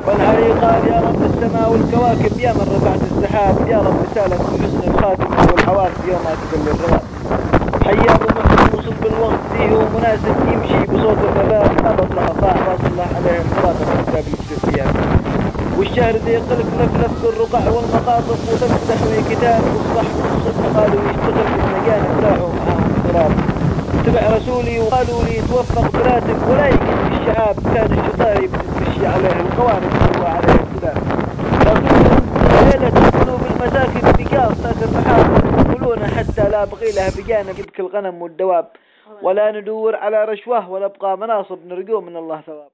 والعلي قال يا رب السماء والكواكب يا من رفعت السحاب يا رب سالك بحسن الخاتمة والعواقب يوم ما تقل الرغاب. حيا ابو محروس بالوقت فيه ومناسب يمشي بصوت الرباب ما بطلع ضاع واصلح عليه المراقبة كتاب السفيان. والشهر ذي قلك لفلف بالرقع والمقاطف وتفتح كتاب والصح والصدق قالوا يشتغل بالمجانب راحوا معاهم اضطراب. اتبع رسولي وقالوا لي توفق براتب ولا يقل الشعاب كان الشطاري بتمشي عليه القوارب وعليه الكلاب. لكن ليلة تكونوا بالمساكن بقاص ناس المحاكم يقولون حتى لا بغي لها بجانب يبكي الغنم والدواب ولا ندور على رشوة ولا بقى مناصب نرجو من الله ثواب.